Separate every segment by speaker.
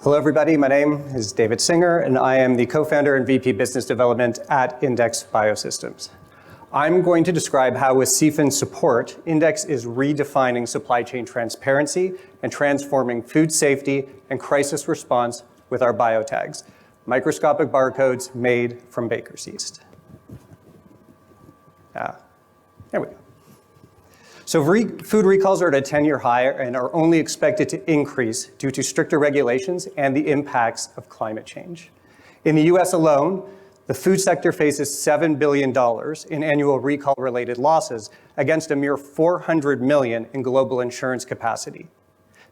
Speaker 1: Hello, everybody. My name is David Singer, and I am the co-founder and VP Business Development at Index Biosystems. I'm going to describe how, with CFIN support, Index is redefining supply chain transparency and transforming food safety and crisis response with our BioTags, microscopic barcodes made from baker's yeast. There we go. So food recalls are at a 10-year high and are only expected to increase due to stricter regulations and the impacts of climate change. In the US alone, the food sector faces $7 billion in annual recall-related losses against a mere $400 million in global insurance capacity.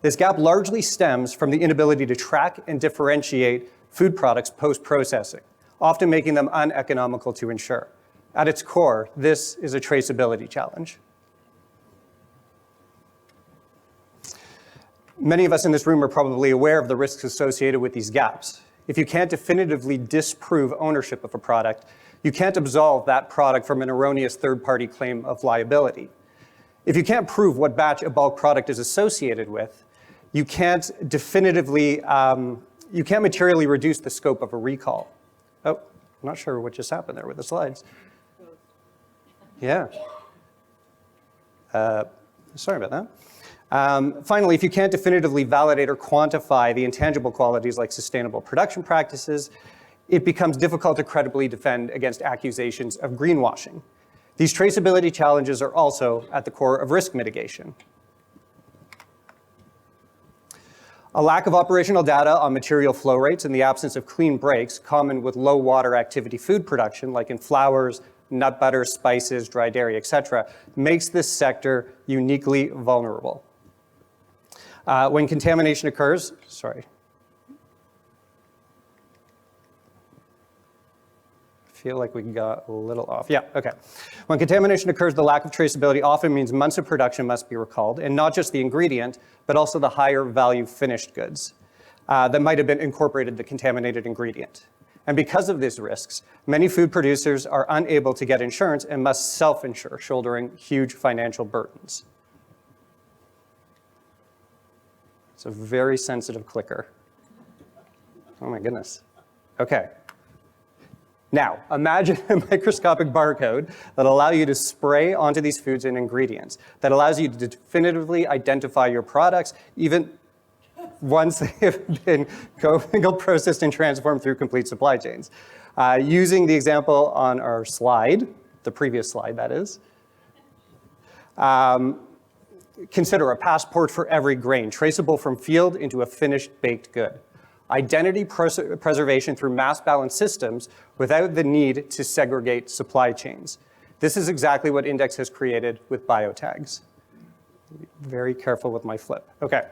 Speaker 1: This gap largely stems from the inability to track and differentiate food products post-processing, often making them uneconomical to insure. At its core, this is a traceability challenge. Many of us in this room are probably aware of the risks associated with these gaps. If you can't definitively disprove ownership of a product, you can't absolve that product from an erroneous third-party claim of liability. If you can't prove what batch a bulk product is associated with, you can't definitively, you can't materially reduce the scope of a recall. Oh, I'm not sure what just happened there with the slides. Yeah. Sorry about that. Finally, if you can't definitively validate or quantify the intangible qualities like sustainable production practices, it becomes difficult to credibly defend against accusations of greenwashing. These traceability challenges are also at the core of risk mitigation. A lack of operational data on material flow rates and the absence of clean breaks, common with low water activity food production, like in flours, nut butter, spices, dry dairy, etc., makes this sector uniquely vulnerable. When contamination occurs, I feel like we got a little off. Yeah, okay. When contamination occurs, the lack of traceability often means months of production must be recalled, and not just the ingredient, but also the higher value finished goods that might have been incorporated the contaminated ingredient. And because of these risks, many food producers are unable to get insurance and must self-insure, shouldering huge financial burdens. It's a very sensitive clicker. Oh my goodness. Okay. Now, imagine a microscopic barcode that allows you to spray onto these foods and ingredients, that allows you to definitively identify your products, even once they have been co-mingled, processed, and transformed through complete supply chains. Using the example on our slide, the previous slide that is, consider a passport for every grain, traceable from field into a finished baked good. Identity preservation through mass balance systems without the need to segregate supply chains. This is exactly what Index has created with BioTags. Very careful with my flip. Okay.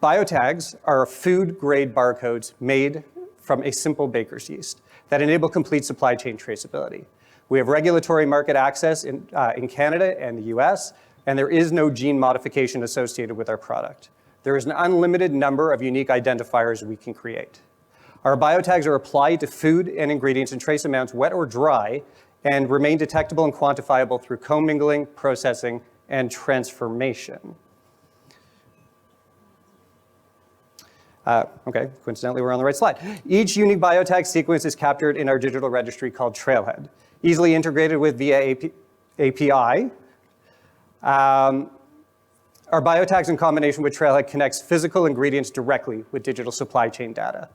Speaker 1: BioTags are food-grade barcodes made from a simple baker's yeast that enable complete supply chain traceability. We have regulatory market access in Canada and the US, and there is no gene modification associated with our product. There is an unlimited number of unique identifiers we can create. Our BioTags are applied to food and ingredients in trace amounts, wet or dry, and remain detectable and quantifiable through commingling, processing, and transformation. Okay, coincidentally, we're on the right slide. Each unique BioTag sequence is captured in our digital registry called Trailhead, easily integrated with via API. Our BioTags in combination with Trailhead connects physical ingredients directly with digital supply chain data.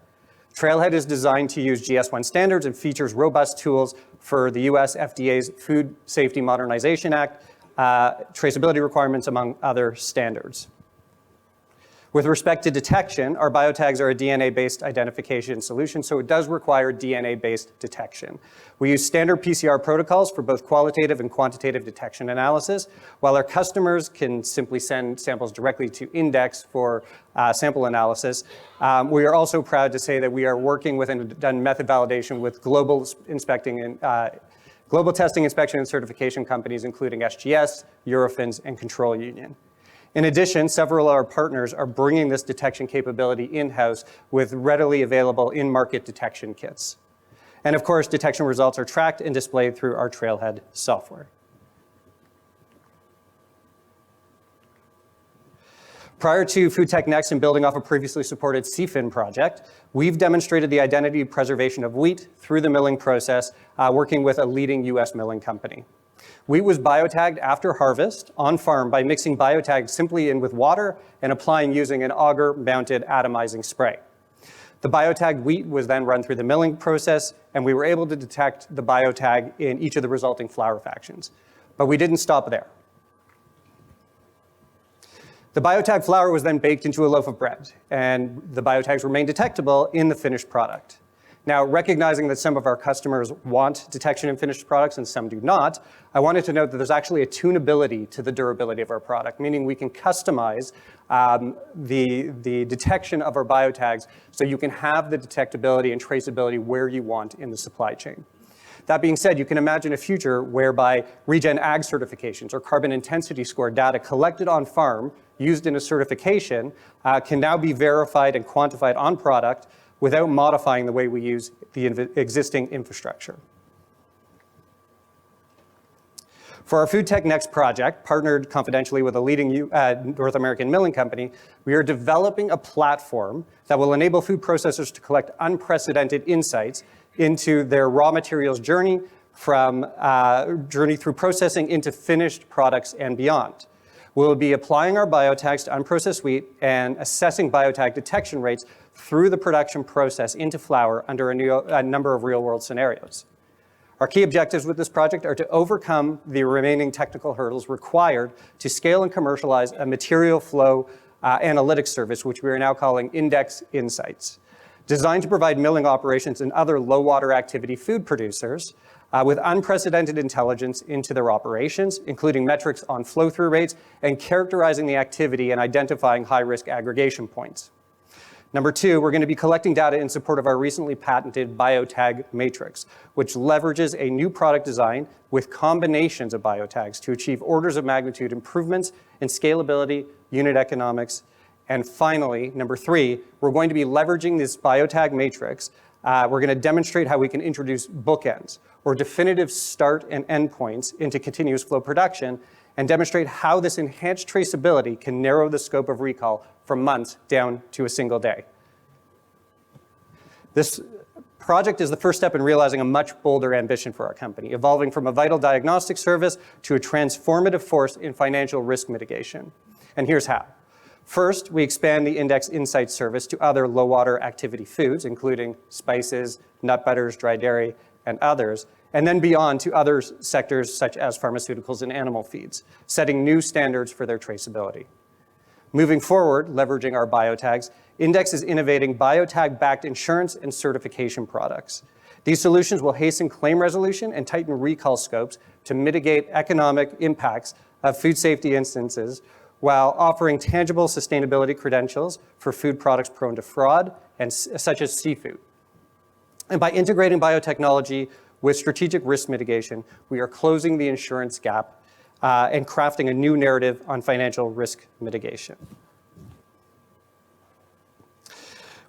Speaker 1: Trailhead is designed to use GS1 standards and features robust tools for the US FDA's Food Safety Modernization Act, traceability requirements, among other standards. With respect to detection, our BioTags are a DNA-based identification solution, so it does require DNA-based detection. We use standard PCR protocols for both qualitative and quantitative detection analysis, while our customers can simply send samples directly to Index for sample analysis. We are also proud to say that we are working with and done method validation with global testing, inspection, and certification companies, including SGS, Eurofins, and Control Union. In addition, several of our partners are bringing this detection capability in-house with readily available in-market detection kits. And of course, detection results are tracked and displayed through our Trailhead software. Prior to FoodTech Next and building off a previously supported CFIN project, we've demonstrated the identity preservation of wheat through the milling process, working with a leading US milling company. Wheat was biotagged after harvest on farm by mixing BioTags simply in with water and applying using an auger-mounted atomizing spray. The biotagged wheat was then run through the milling process, and we were able to detect the biotag in each of the resulting flour fractions. But we didn't stop there. The biotag flour was then baked into a loaf of bread, and the biotags remain detectable in the finished product. Now, recognizing that some of our customers want detection in finished products and some do not, I wanted to note that there's actually a tunability to the durability of our product, meaning we can customize the detection of our biotags so you can have the detectability and traceability where you want in the supply chain. That being said, you can imagine a future whereby regen ag certifications or carbon intensity score data collected on farm used in a certification can now be verified and quantified on product without modifying the way we use the existing infrastructure. For our FoodTech Next project, partnered confidentially with a leading North American milling company, we are developing a platform that will enable food processors to collect unprecedented insights into their raw materials journey through processing into finished products and beyond. We'll be applying our biotags to unprocessed wheat and assessing biotag detection rates through the production process into flour under a number of real-world scenarios. Our key objectives with this project are to overcome the remaining technical hurdles required to scale and commercialize a material flow analytics service, which we are now calling Index Insights, designed to provide milling operations and other low-water activity food producers with unprecedented intelligence into their operations, including metrics on flow-through rates and characterizing the activity and identifying high-risk aggregation points. Number two, we're going to be collecting data in support of our recently patented BioTag matrix, which leverages a new product design with combinations of biotags to achieve orders of magnitude improvements in scalability, unit economics. And finally, number three, we're going to be leveraging this BioTag matrix. We're going to demonstrate how we can introduce bookends or definitive start and end points into continuous flow production and demonstrate how this enhanced traceability can narrow the scope of recall from months down to a single day. This project is the first step in realizing a much bolder ambition for our company, evolving from a vital diagnostic service to a transformative force in financial risk mitigation. And here's how. First, we expand the Index Insights service to other low-water activity foods, including spices, nut butters, dry dairy, and others, and then beyond to other sectors such as pharmaceuticals and animal feeds, setting new standards for their traceability. Moving forward, leveraging our biotags, Index is innovating biotag-backed insurance and certification products. These solutions will hasten claim resolution and tighten recall scopes to mitigate economic impacts of food safety instances while offering tangible sustainability credentials for food products prone to fraud, such as seafood. And by integrating biotechnology with strategic risk mitigation, we are closing the insurance gap and crafting a new narrative on financial risk mitigation.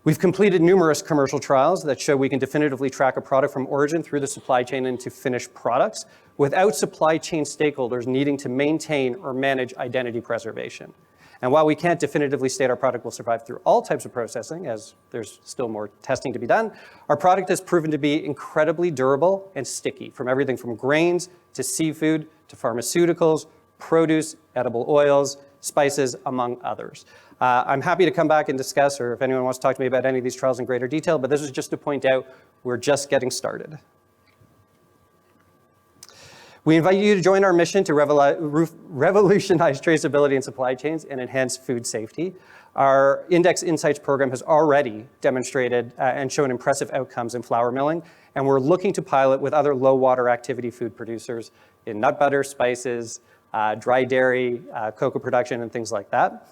Speaker 1: We've completed numerous commercial trials that show we can definitively track a product from origin through the supply chain into finished products without supply chain stakeholders needing to maintain or manage identity preservation. And while we can't definitively state our product will survive through all types of processing, as there's still more testing to be done, our product has proven to be incredibly durable and sticky, from everything from grains to seafood to pharmaceuticals, produce, edible oils, spices, among others. I'm happy to come back and discuss, or if anyone wants to talk to me about any of these trials in greater detail, but this is just to point out we're just getting started. We invite you to join our mission to revolutionize traceability in supply chains and enhance food safety. Our Index Insights program has already demonstrated and shown impressive outcomes in flour milling, and we're looking to pilot with other low water activity food producers in nut butter, spices, dry dairy, cocoa production, and things like that.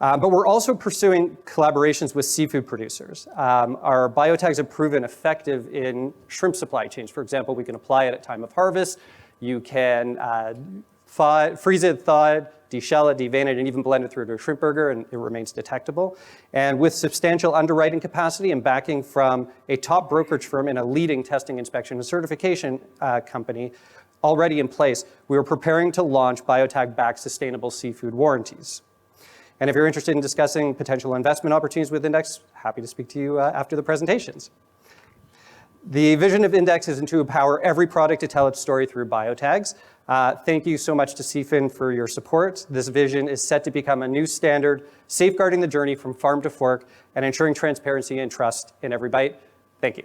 Speaker 1: But we're also pursuing collaborations with seafood producers. Our biotags have proven effective in shrimp supply chains. For example, we can apply it at time of harvest. You can freeze it, thaw it, deshell it, devein it, and even blend it through to a shrimp burger, and it remains detectable. And with substantial underwriting capacity and backing from a top brokerage firm and a leading testing, inspection, and certification company already in place, we are preparing to launch biotag-backed sustainable seafood warranties. And if you're interested in discussing potential investment opportunities with Index, happy to speak to you after the presentations. The vision of Index is to empower every product to tell its story through BioTags. Thank you so much to CFIN for your support. This vision is set to become a new standard, safeguarding the journey from farm to fork and ensuring transparency and trust in every bite. Thank you.